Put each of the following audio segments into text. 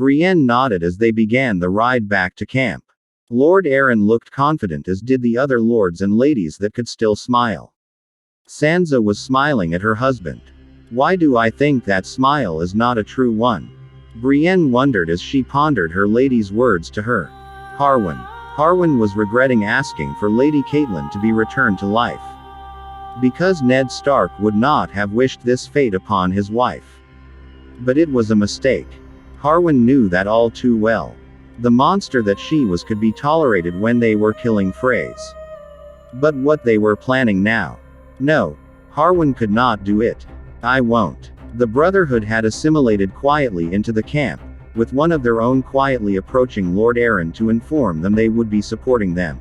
Brienne nodded as they began the ride back to camp. Lord Aaron looked confident, as did the other lords and ladies that could still smile. Sansa was smiling at her husband. Why do I think that smile is not a true one? Brienne wondered as she pondered her lady's words to her. Harwin was regretting asking for Lady Catelyn to be returned to life. Because Ned Stark would not have wished this fate upon his wife. But it was a mistake. Harwin knew that all too well. The monster that she was could be tolerated when they were killing Freys. But what they were planning now? No. Harwin could not do it. I won't. The Brotherhood had assimilated quietly into the camp, with one of their own quietly approaching Lord Aaron to inform them they would be supporting them.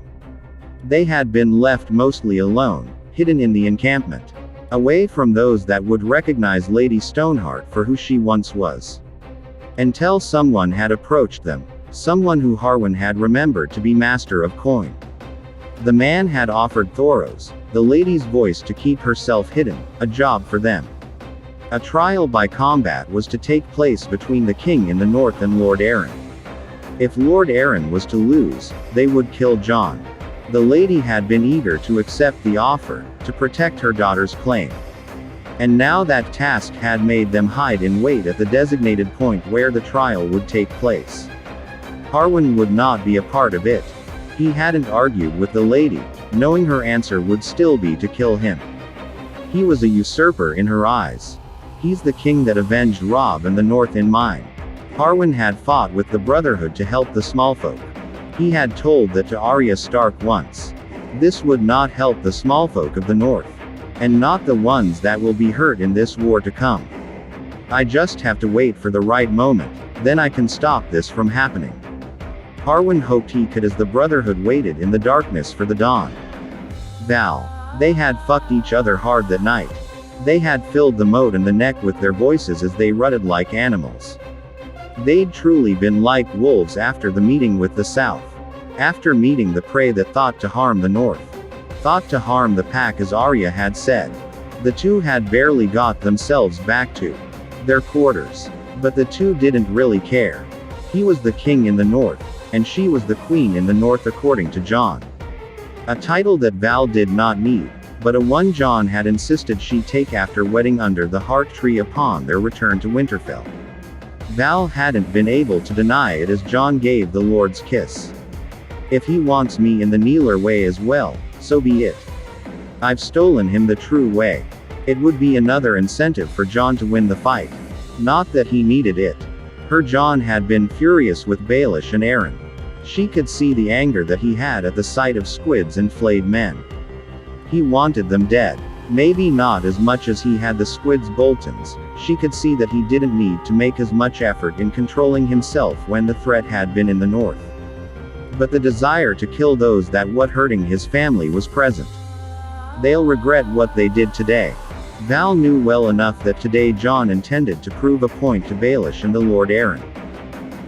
They had been left mostly alone, hidden in the encampment, away from those that would recognize Lady Stoneheart for who she once was. Until someone had approached them, someone who Harwin had remembered to be Master of Coin. The man had offered Thoros, the lady's voice, to keep herself hidden, a job for them. A trial by combat was to take place between the king in the north and Lord Aaron. If Lord Aaron was to lose, they would kill Jon. The lady had been eager to accept the offer, to protect her daughter's claim. And now that task had made them hide in wait at the designated point where the trial would take place. Harwin would not be a part of it. He hadn't argued with the lady, knowing her answer would still be to kill him. He was a usurper in her eyes. He's the king that avenged Robb and the North in mine. Harwin had fought with the Brotherhood to help the Smallfolk. He had told that to Arya Stark once. This would not help the Smallfolk of the North. And not the ones that will be hurt in this war to come. I just have to wait for the right moment, then I can stop this from happening. Harwin hoped he could as the Brotherhood waited in the darkness for the dawn. Val. They had fucked each other hard that night. They had filled the moat and the neck with their voices as they rutted like animals. They'd truly been like wolves after the meeting with the South. After meeting the prey that thought to harm the North. Thought to harm the pack, as Arya had said. The two had barely got themselves back to their quarters. But the two didn't really care. He was the king in the North, and she was the queen in the North according to Jon. A title that Val did not need, but a one Jon had insisted she take after wedding under the Heart Tree upon their return to Winterfell. Val hadn't been able to deny it as Jon gave the Lord's kiss. If he wants me in the Kneeler way as well, so be it. I've stolen him the true way. It would be another incentive for Jon to win the fight. Not that he needed it. Her Jon had been furious with Baelish and Aaron. She could see the anger that he had at the sight of squids and flayed men. He wanted them dead. Maybe not as much as he had the squids' Boltons. She could see that he didn't need to make as much effort in controlling himself when the threat had been in the North. But the desire to kill those that what hurting his family was present. They'll regret what they did today. Val knew well enough that today Jon intended to prove a point to Baelish and the Lord Aaron.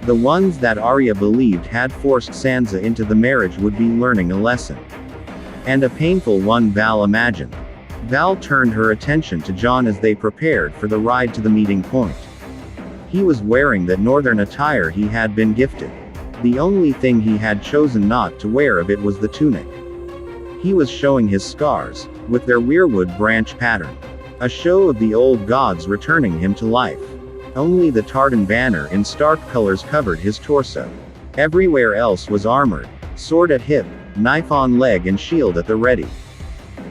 The ones that Arya believed had forced Sansa into the marriage would be learning a lesson. And a painful one, Val imagined. Val turned her attention to Jon as they prepared for the ride to the meeting point. He was wearing that northern attire he had been gifted. The only thing he had chosen not to wear of it was the tunic. He was showing his scars, with their weirwood branch pattern. A show of the old gods returning him to life. Only the tartan banner in stark colors covered his torso. Everywhere else was armored, sword at hip, knife on leg and shield at the ready.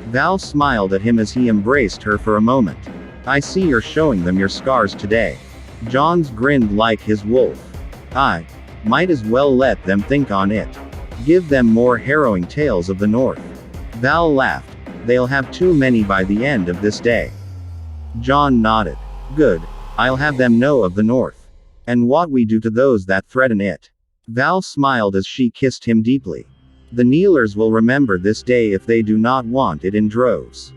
Val smiled at him as he embraced her for a moment. I see you're showing them your scars today. Jon's grinned like his wolf. I might as well let them think on it. Give them more harrowing tales of the North. Val laughed. They'll have too many by the end of this day. Jon nodded. Good. I'll have them know of the North. And what we do to those that threaten it. Val smiled as she kissed him deeply. The Kneelers will remember this day if they do not want it in droves.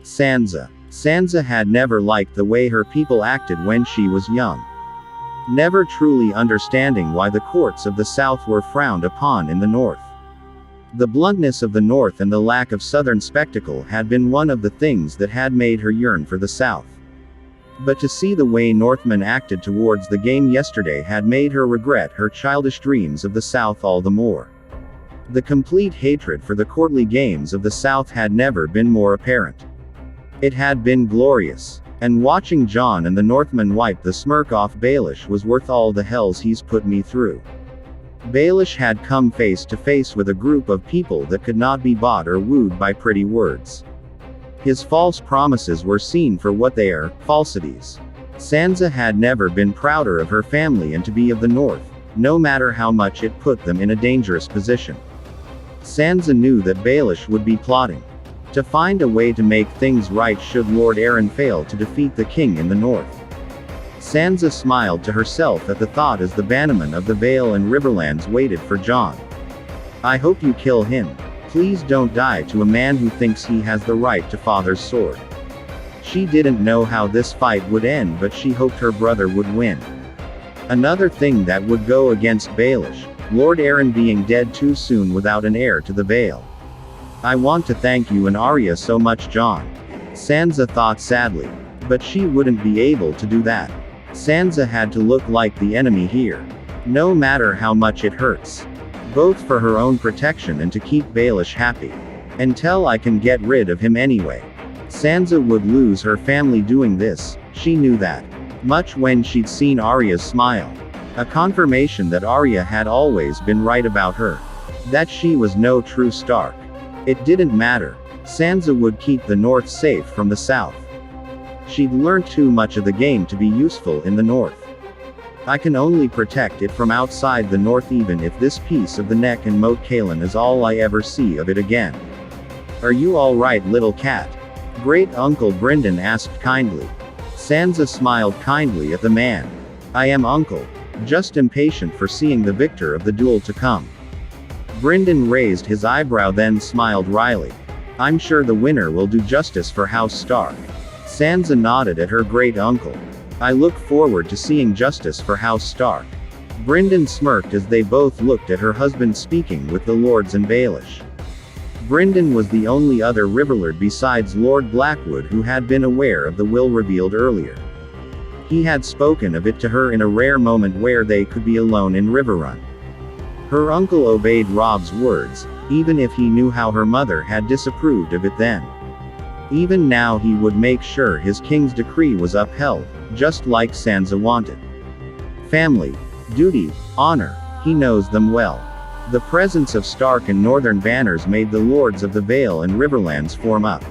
Sansa had never liked the way her people acted when she was young. Never truly understanding why the courts of the South were frowned upon in the North. The bluntness of the North and the lack of Southern spectacle had been one of the things that had made her yearn for the South. But to see the way Northmen acted towards the game yesterday had made her regret her childish dreams of the South all the more. The complete hatred for the courtly games of the South had never been more apparent. It had been glorious. And watching John and the Northmen wipe the smirk off Baelish was worth all the hells he's put me through. Baelish had come face to face with a group of people that could not be bought or wooed by pretty words. His false promises were seen for what they are, falsities. Sansa had never been prouder of her family and to be of the North, no matter how much it put them in a dangerous position. Sansa knew that Baelish would be plotting to find a way to make things right should Lord Arryn fail to defeat the king in the north. Sansa smiled to herself at the thought as the bannermen of the Vale and Riverlands waited for Jon. I hope you kill him. Please don't die to a man who thinks he has the right to father's sword. She didn't know how this fight would end, but she hoped her brother would win. Another thing that would go against Baelish, Lord Arryn being dead too soon without an heir to the Vale. I want to thank you and Arya so much, Jon. Sansa thought sadly. But she wouldn't be able to do that. Sansa had to look like the enemy here. No matter how much it hurts. Both for her own protection and to keep Baelish happy. Until I can get rid of him anyway. Sansa would lose her family doing this, she knew that. Much when she'd seen Arya's smile. A confirmation that Arya had always been right about her. That she was no true Stark. It didn't matter. Sansa would keep the North safe from the South. She'd learned too much of the game to be useful in the North. I can only protect it from outside the North, even if this piece of the neck and Moat Cailin is all I ever see of it again. Are you all right, little cat? Great Uncle Brynden asked kindly. Sansa smiled kindly at the man. I am, Uncle. Just impatient for seeing the victor of the duel to come. Brynden raised his eyebrow then smiled wryly. I'm sure the winner will do justice for House Stark. Sansa nodded at her great uncle. I look forward to seeing justice for House Stark. Brynden smirked as they both looked at her husband speaking with the lords and Baelish. Brynden was the only other Riverlord besides Lord Blackwood who had been aware of the will revealed earlier. He had spoken of it to her in a rare moment where they could be alone in Riverrun. Her uncle obeyed Robb's words, even if he knew how her mother had disapproved of it then. Even now he would make sure his king's decree was upheld, just like Sansa wanted. Family, duty, honor, he knows them well. The presence of Stark and Northern banners made the lords of the Vale and Riverlands form up.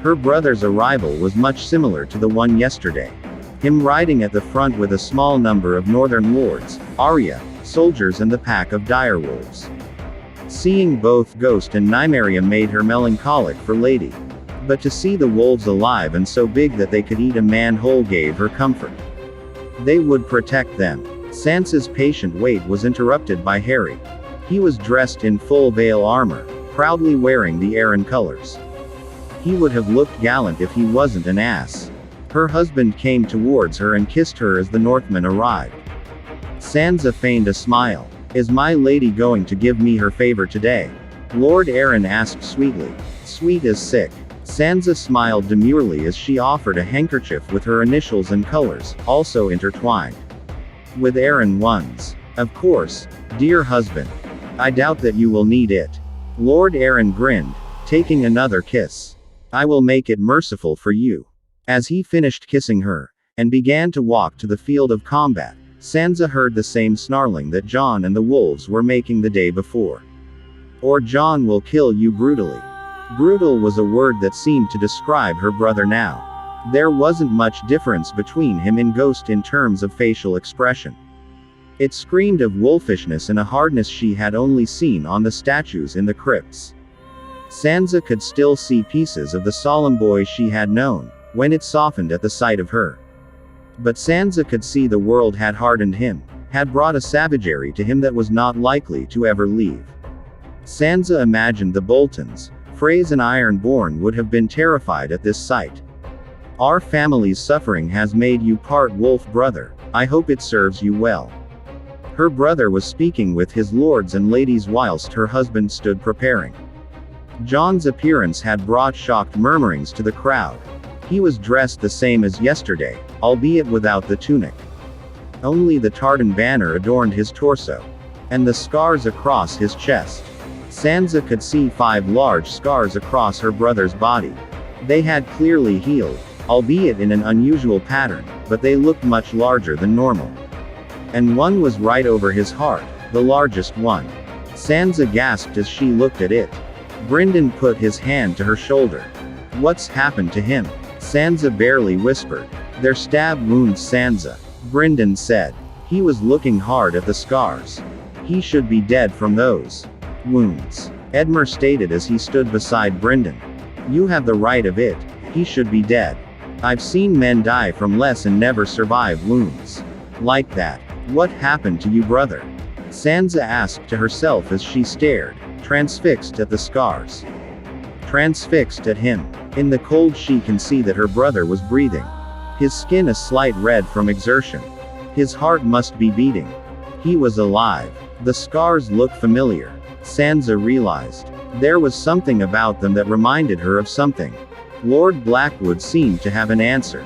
Her brother's arrival was much similar to the one yesterday. Him riding at the front with a small number of Northern lords, Arya, soldiers and the pack of direwolves. Seeing both Ghost and Nymeria made her melancholic for Lady. But to see the wolves alive and so big that they could eat a man whole gave her comfort. They would protect them. Sansa's patient wait was interrupted by Harry. He was dressed in full Vale armor, proudly wearing the Arryn colors. He would have looked gallant if he wasn't an ass. Her husband came towards her and kissed her as the Northmen arrived. Sansa feigned a smile. Is my lady going to give me her favor today? Lord Arryn asked sweetly. Sweet as sick. Sansa smiled demurely as she offered a handkerchief with her initials and colors, also intertwined. With Arryn ones. Of course, dear husband. I doubt that you will need it. Lord Arryn grinned, taking another kiss. I will make it merciful for you. As he finished kissing her, and began to walk to the field of combat, Sansa heard the same snarling that Jon and the wolves were making the day before. Or Jon will kill you brutally. Brutal was a word that seemed to describe her brother now. There wasn't much difference between him and Ghost in terms of facial expression. It screamed of wolfishness and a hardness she had only seen on the statues in the crypts. Sansa could still see pieces of the solemn boy she had known, when it softened at the sight of her. But Sansa could see the world had hardened him, had brought a savagery to him that was not likely to ever leave. Sansa imagined the Boltons, Freys and Ironborn would have been terrified at this sight. Our family's suffering has made you part wolf, brother. I hope it serves you well. Her brother was speaking with his lords and ladies whilst her husband stood preparing. Jon's appearance had brought shocked murmurings to the crowd. He was dressed the same as yesterday, albeit without the tunic. Only the tartan banner adorned his torso, and the scars across his chest. Sansa could see 5 large scars across her brother's body. They had clearly healed, albeit in an unusual pattern, but they looked much larger than normal. And one was right over his heart, the largest one. Sansa gasped as she looked at it. Brynden put his hand to her shoulder. "What's happened to him?" Sansa barely whispered. "They're stab wounds, Sansa," Brynden said. "He was looking hard at the scars. He should be dead from those wounds," Edmure stated as he stood beside Brynden. "You have the right of it. He should be dead. I've seen men die from less and never survive wounds like that. What happened to you, brother?" Sansa asked to herself as she stared, transfixed at the scars. Transfixed at him. In the cold she can see that her brother was breathing. His skin a slight red from exertion. His heart must be beating. He was alive. The scars looked familiar. Sansa realized. There was something about them that reminded her of something. Lord Blackwood seemed to have an answer.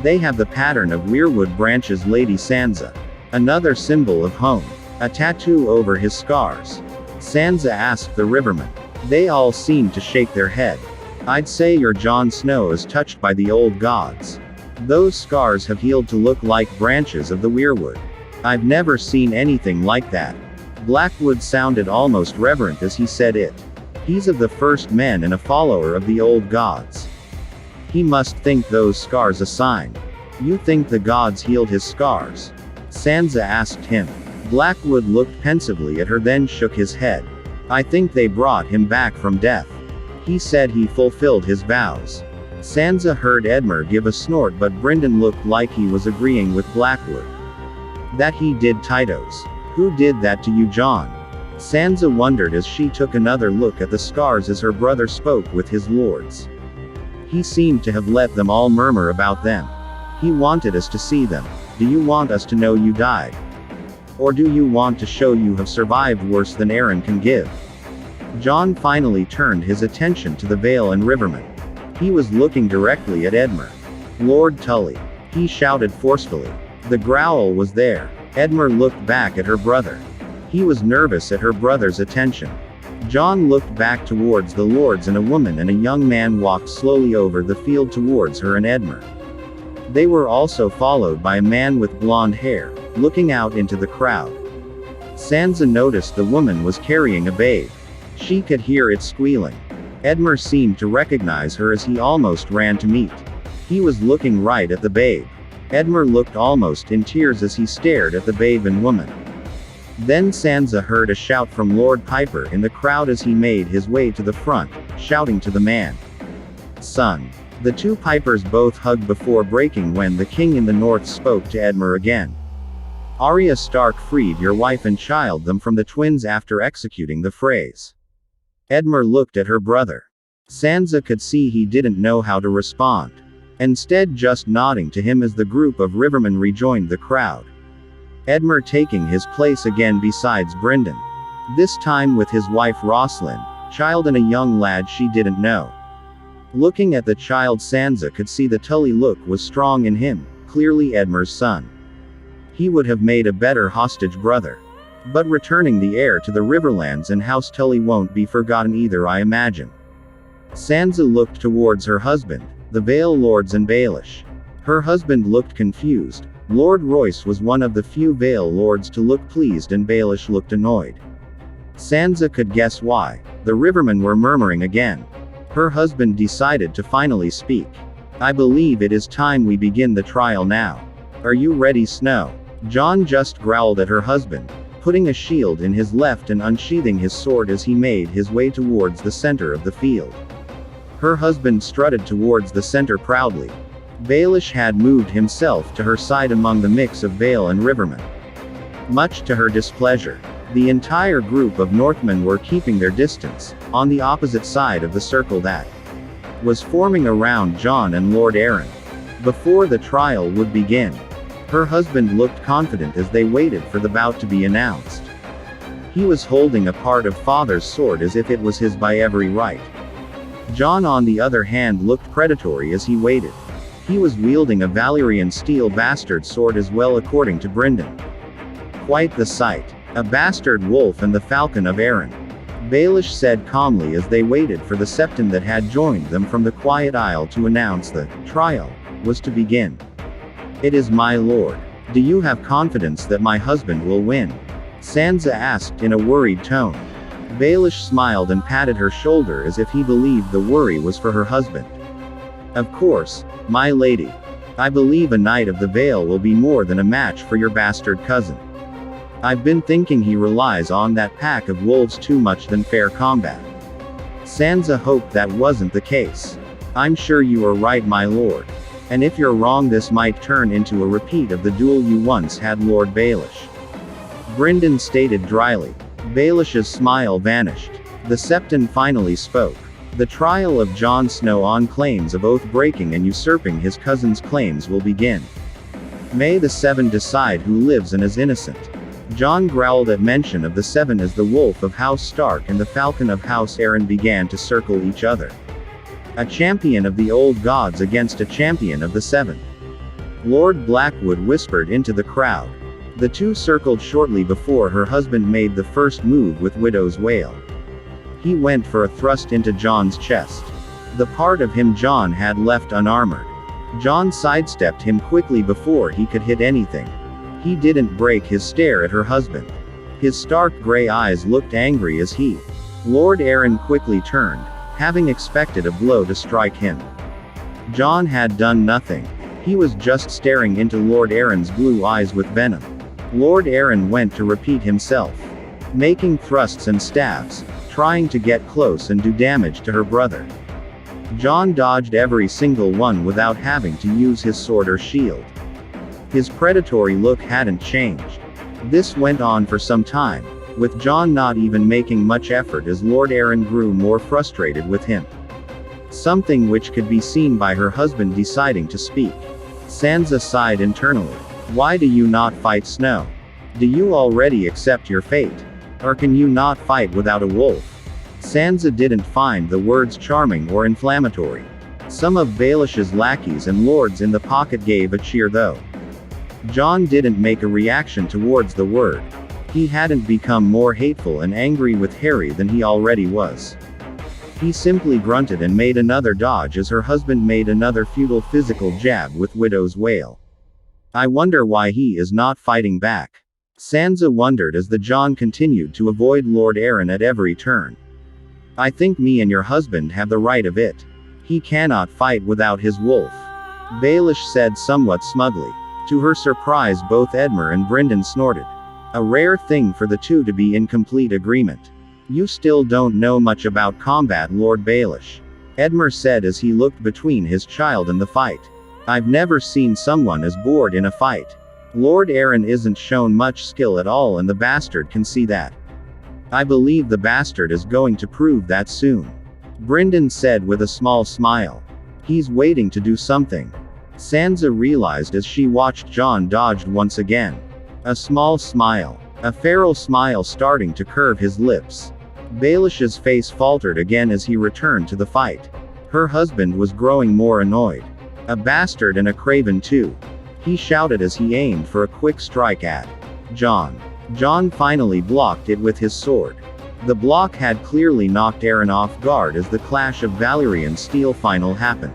"They have the pattern of weirwood branches, Lady Sansa. Another symbol of home. A tattoo over his scars." Sansa asked the rivermen. They all seemed to shake their head. "I'd say your Jon Snow is touched by the old gods. Those scars have healed to look like branches of the weirwood. I've never seen anything like that." Blackwood sounded almost reverent as he said it. "He's of the first men and a follower of the old gods. He must think those scars a sign." "You think the gods healed his scars?" Sansa asked him. Blackwood looked pensively at her, then shook his head. "I think they brought him back from death. He said he fulfilled his vows." Sansa heard Edmure give a snort, but Brynden looked like he was agreeing with Blackwood. "That he did, Tytos. Who did that to you, Jon?" Sansa wondered as she took another look at the scars as her brother spoke with his lords. He seemed to have let them all murmur about them. "He wanted us to see them. Do you want us to know you died? Or do you want to show you have survived worse than Aaron can give?" Jon finally turned his attention to the Vale and Riverman. He was looking directly at Edmure. "Lord Tully," he shouted forcefully. The growl was there. Edmure looked back at her brother. He was nervous at her brother's attention. Jon looked back towards the lords, and a woman and a young man walked slowly over the field towards her and Edmure. They were also followed by a man with blonde hair, looking out into the crowd. Sansa noticed the woman was carrying a babe. She could hear it squealing. Edmure seemed to recognize her as he almost ran to meet. He was looking right at the babe. Edmure looked almost in tears as he stared at the babe and woman. Then Sansa heard a shout from Lord Piper in the crowd as he made his way to the front, shouting to the man. "Son." The 2 Pipers both hugged before breaking when the king in the north spoke to Edmure again. "Arya Stark freed your wife and child them from the twins after executing the Freys." Edmure looked at her brother. Sansa could see he didn't know how to respond. Instead, just nodding to him as the group of rivermen rejoined the crowd. Edmure taking his place again besides Brynden. This time with his wife Roslyn, child and a young lad she didn't know. Looking at the child, Sansa could see the Tully look was strong in him, clearly Edmure's son. He would have made a better hostage brother. But returning the heir to the Riverlands and House Tully won't be forgotten either, I imagine. Sansa looked towards her husband, the Vale Lords and Baelish. Her husband looked confused. Lord Royce was one of the few Vale Lords to look pleased, and Baelish looked annoyed. Sansa could guess why. The rivermen were murmuring again. Her husband decided to finally speak. "I believe it is time we begin the trial now. Are you ready, Snow?" Jon just growled at her husband, putting a shield in his left and unsheathing his sword as he made his way towards the center of the field. Her husband strutted towards the center proudly. Baelish had moved himself to her side among the mix of Vale and rivermen. Much to her displeasure, the entire group of Northmen were keeping their distance, on the opposite side of the circle that was forming around Jon and Lord Aaron. Before the trial would begin, her husband looked confident as they waited for the bout to be announced. He was holding a part of father's sword as if it was his by every right. Jon on the other hand looked predatory as he waited. He was wielding a Valyrian steel bastard sword as well according to Brynden. Quite the sight. A bastard wolf and the falcon of Arryn. Baelish said calmly as they waited for the Septon that had joined them from the quiet isle to announce the trial was to begin. It is my lord. Do you have confidence that my husband will win? Sansa asked in a worried tone. Baelish smiled and patted her shoulder as if he believed the worry was for her husband. Of course, my lady. I believe a Knight of the Vale will be more than a match for your bastard cousin. I've been thinking he relies on that pack of wolves too much than fair combat. Sansa hoped that wasn't the case. I'm sure you are right, my lord. And if you're wrong, this might turn into a repeat of the duel you once had, Lord Baelish. Brynden stated dryly. Baelish's smile vanished. The Septon finally spoke. The trial of Jon Snow on claims of oath-breaking and usurping his cousin's claims will begin. May the Seven decide who lives and is innocent. Jon growled at mention of the Seven as the wolf of House Stark and the falcon of House Arryn began to circle each other. A champion of the old gods against a champion of the Seven. Lord Blackwood whispered into the crowd. The two circled shortly before her husband made the first move with Widow's Wail. He went for a thrust into Jon's chest. The part of him Jon had left unarmored. Jon sidestepped him quickly before he could hit anything. He didn't break his stare at her husband. His stark gray eyes looked angry as he. Lord Arryn quickly turned, having expected a blow to strike him. Jon had done nothing. He was just staring into Lord Arryn's blue eyes with venom. Lord Arryn went to repeat himself, making thrusts and stabs, trying to get close and do damage to her brother. Jon dodged every single one without having to use his sword or shield. His predatory look hadn't changed. This went on for some time, with Jon not even making much effort as Lord Arryn grew more frustrated with him. Something which could be seen by her husband deciding to speak. Sansa sighed internally. Why do you not fight Snow? Do you already accept your fate? Or can you not fight without a wolf? Sansa didn't find the words charming or inflammatory. Some of Baelish's lackeys and lords in the pocket gave a cheer though. Jon didn't make a reaction towards the word. He hadn't become more hateful and angry with Harry than he already was. He simply grunted and made another dodge as her husband made another futile physical jab with Widow's Wail. I wonder why he is not fighting back. Sansa wondered as the Jon continued to avoid Lord Arryn at every turn. I think me and your husband have the right of it. He cannot fight without his wolf. Baelish said somewhat smugly. To her surprise, both Edmure and Brynden snorted. A rare thing for the two to be in complete agreement. You still don't know much about combat, Lord Baelish. Edmure said as he looked between his child and the fight. I've never seen someone as bored in a fight. Lord Arryn isn't shown much skill at all and the bastard can see that. I believe the bastard is going to prove that soon. Brynden said with a small smile. He's waiting to do something. Sansa realized as she watched Jon dodged once again. A small smile. A feral smile starting to curve his lips. Baelish's face faltered again as he returned to the fight. Her husband was growing more annoyed. A bastard and a craven too. He shouted as he aimed for a quick strike at Jon. Jon finally blocked it with his sword. The block had clearly knocked Arryn off guard as the clash of Valyrian steel final happened.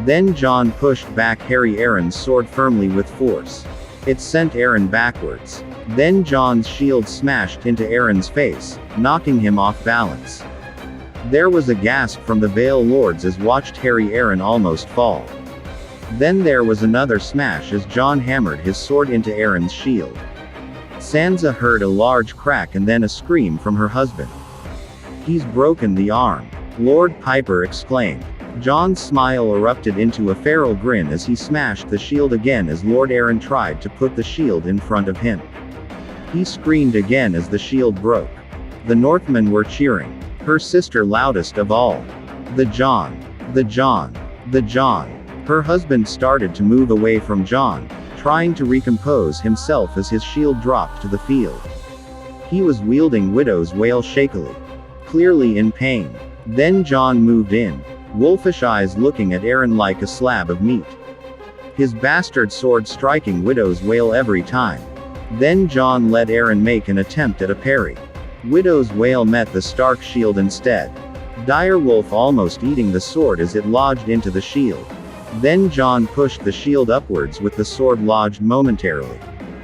Then Jon pushed back Harry Arryn's sword firmly with force. It sent Arryn backwards. Then Jon's shield smashed into Arryn's face, knocking him off balance. There was a gasp from the Vale Lords as watched Harry Arryn almost fall. Then there was another smash as Jon hammered his sword into Arryn's shield. Sansa heard a large crack and then a scream from her husband. He's broken the arm. Lord Piper exclaimed. Jon's smile erupted into a feral grin as he smashed the shield again as Lord Arryn tried to put the shield in front of him. He screamed again as the shield broke. The Northmen were cheering. Her sister loudest of all. The Jon. The Jon. The Jon. Her husband started to move away from Jon, trying to recompose himself as his shield dropped to the field. He was wielding Widow's Wail shakily. Clearly in pain. Then Jon moved in, wolfish eyes looking at Aaron like a slab of meat. His bastard sword striking Widow's wail every time. Then Jon let Aaron make an attempt at a parry. Widow's wail met the Stark shield instead. Direwolf almost eating the sword as it lodged into the shield. Then Jon pushed the shield upwards with the sword lodged momentarily.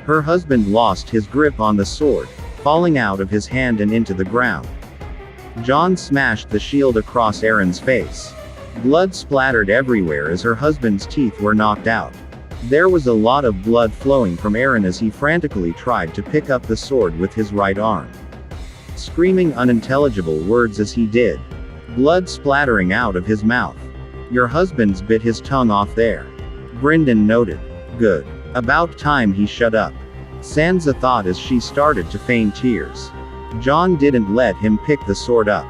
Her husband lost his grip on the sword, falling out of his hand and into the ground. Jon smashed the shield across Aaron's face. Blood splattered everywhere as her husband's teeth were knocked out. There was a lot of blood flowing from Aaron as he frantically tried to pick up the sword with his right arm, screaming unintelligible words as he did. Blood splattering out of his mouth. "Your husband's bit his tongue off there," Brynden noted. "Good. About time he shut up," Sansa thought as she started to feign tears. Jon didn't let him pick the sword up.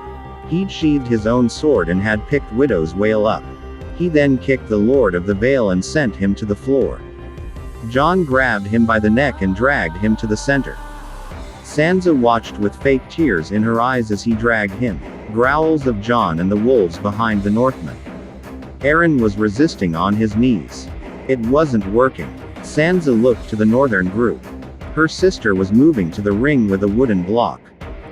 He'd sheathed his own sword and had picked Widow's wail up. He then kicked the Lord of the Vale and sent him to the floor. Jon grabbed him by the neck and dragged him to the center. Sansa watched with fake tears in her eyes as he dragged him. Growls of Jon and the wolves behind the Northmen. Aaron was resisting on his knees. It wasn't working. Sansa looked to the northern group. Her sister was moving to the ring with a wooden block.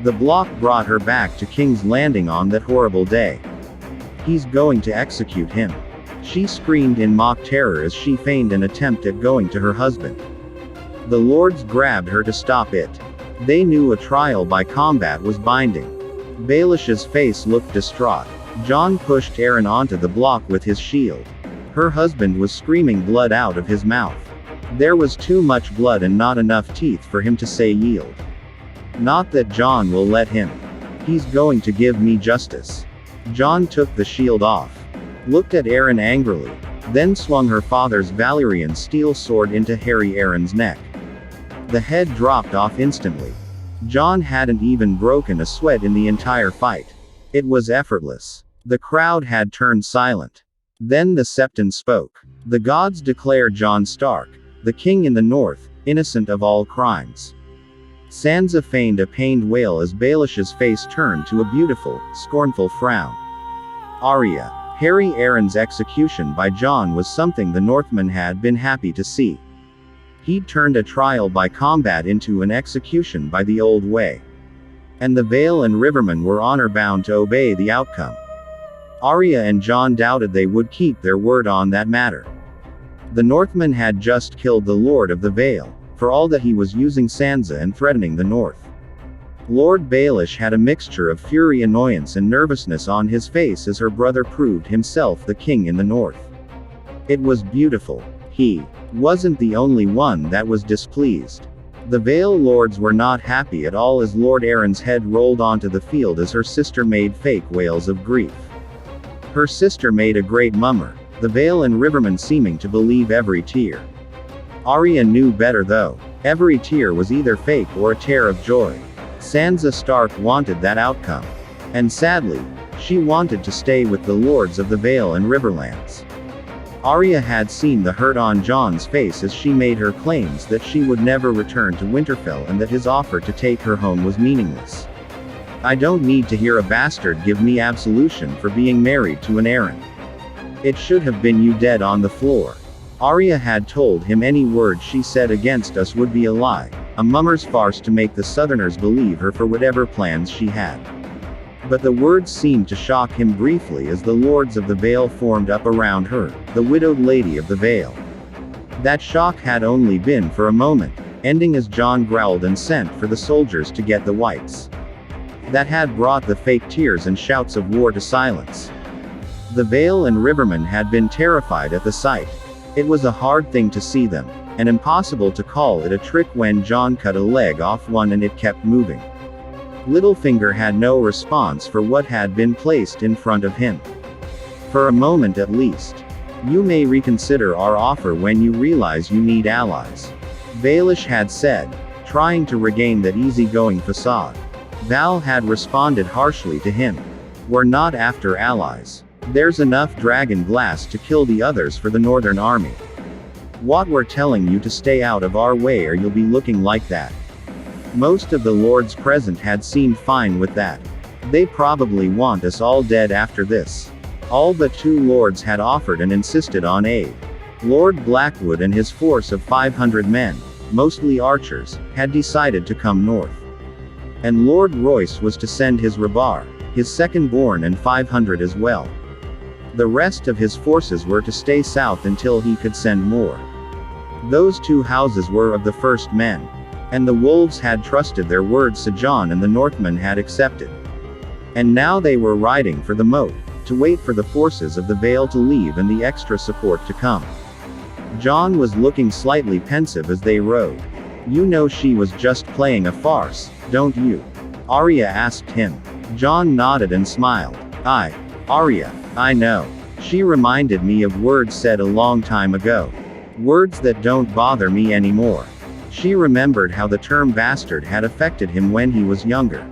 The block brought her back to King's Landing on that horrible day. "He's going to execute him," she screamed in mock terror as she feigned an attempt at going to her husband. The lords grabbed her to stop it. They knew a trial by combat was binding. Baelish's face looked distraught. Jon pushed Aaron onto the block with his shield. Her husband was screaming blood out of his mouth. There was too much blood and not enough teeth for him to say yield. "Not that Jon will let him. He's going to give me justice." Jon took the shield off, looked at Aaron angrily, then swung her father's Valyrian steel sword into hairy Aaron's neck. The head dropped off instantly. Jon hadn't even broken a sweat in the entire fight. It was effortless. The crowd had turned silent. Then the Septon spoke. "The gods declare Jon Stark, the king in the north, innocent of all crimes." Sansa feigned a pained wail as Baelish's face turned to a beautiful, scornful frown. Arya. Harry Aaron's execution by Jon was something the Northmen had been happy to see. He'd turned a trial by combat into an execution by the old way. And the Vale and Rivermen were honor-bound to obey the outcome. Arya and Jon doubted they would keep their word on that matter. The Northmen had just killed the Lord of the Vale, for all that he was using Sansa and threatening the North. Lord Baelish had a mixture of fury, annoyance and nervousness on his face as her brother proved himself the king in the North. It was beautiful. He wasn't the only one that was displeased. The Vale lords were not happy at all as Lord Aaron's head rolled onto the field as her sister made fake wails of grief. Her sister made a great mummer, the Vale and Rivermen seeming to believe every tear. Arya knew better though. Every tear was either fake or a tear of joy. Sansa Stark wanted that outcome. And sadly, she wanted to stay with the lords of the Vale and Riverlands. Arya had seen the hurt on Jon's face as she made her claims that she would never return to Winterfell and that his offer to take her home was meaningless. "I don't need to hear a bastard give me absolution for being married to an Aaron. It should have been you dead on the floor." Arya had told him any word she said against us would be a lie, a mummer's farce to make the Southerners believe her for whatever plans she had. But the words seemed to shock him briefly as the lords of the Vale formed up around her, the widowed lady of the Vale. That shock had only been for a moment, ending as Jon growled and sent for the soldiers to get the whites. That had brought the fake tears and shouts of war to silence. The Vale and Rivermen had been terrified at the sight. It was a hard thing to see them, and impossible to call it a trick when Jon cut a leg off one and it kept moving. Littlefinger had no response for what had been placed in front of him. "For a moment at least. You may reconsider our offer when you realize you need allies," Baelish had said, trying to regain that easygoing facade. Val had responded harshly to him. "We're not after allies. There's enough dragon glass to kill the others for the Northern Army. What we're telling you to stay out of our way or you'll be looking like that." Most of the lords present had seemed fine with that. They probably want us all dead after this. All but 2 lords had offered and insisted on aid. Lord Blackwood and his force of 500 men, mostly archers, had decided to come north. And Lord Royce was to send his Rabar, his second-born, and 500 as well. The rest of his forces were to stay south until he could send more. Those 2 houses were of the first men. And the wolves had trusted their words to John, and the Northmen had accepted. And now they were riding for the moat, to wait for the forces of the Vale to leave and the extra support to come. John was looking slightly pensive as they rode. "You know she was just playing a farce, don't you?" Arya asked him. John nodded and smiled. Arya, I know. She reminded me of words said a long time ago. Words that don't bother me anymore." She remembered how the term bastard had affected him when he was younger.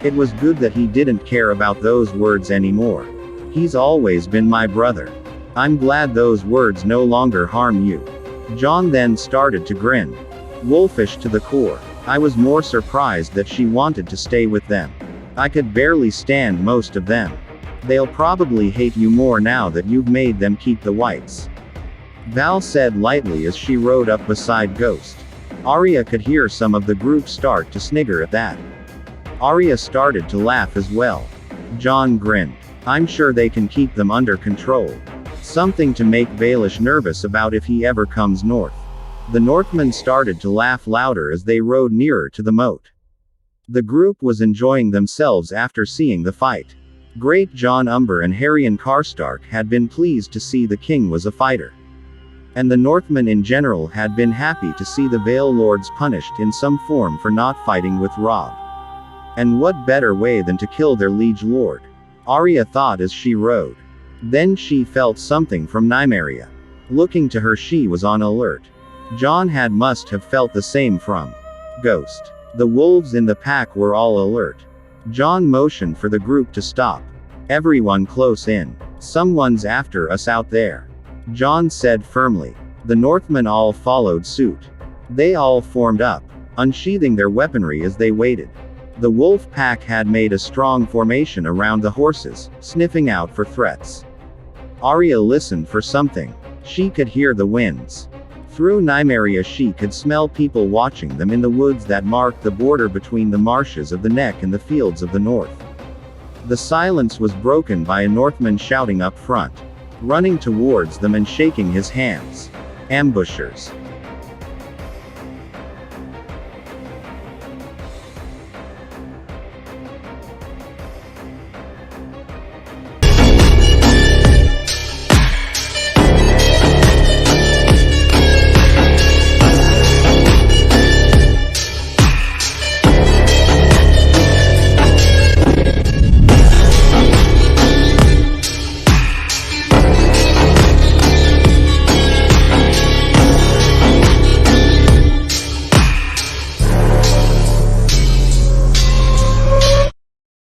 It was good that he didn't care about those words anymore. "He's always been my brother. I'm glad those words no longer harm you." John then started to grin. Wolfish to the core. "I was more surprised that she wanted to stay with them. I could barely stand most of them. They'll probably hate you more now that you've made them keep the whites," Val said lightly as she rode up beside Ghost. Arya could hear some of the group start to snigger at that. Arya started to laugh as well. John grinned. "I'm sure they can keep them under control. Something to make Baelish nervous about if he ever comes north." The Northmen started to laugh louder as they rode nearer to the moat. The group was enjoying themselves after seeing the fight. Great John Umber and Harrion Karstark had been pleased to see the king was a fighter. And the Northmen in general had been happy to see the Vale Lords punished in some form for not fighting with Robb. And what better way than to kill their liege lord? Arya thought as she rode. Then she felt something from Nymeria. Looking to her, she was on alert. John must have felt the same from Ghost. The wolves in the pack were all alert. John motioned for the group to stop. "Everyone close in. Someone's after us out there," John said firmly. The Northmen all followed suit. They all formed up, unsheathing their weaponry as they waited. The wolf pack had made a strong formation around the horses, sniffing out for threats. Arya listened for something. She could hear the winds. Through Nymeria she could smell people watching them in the woods that marked the border between the marshes of the Neck and the fields of the north. The silence was broken by a Northman shouting up front. Running towards them and shaking his hands. "Ambushers!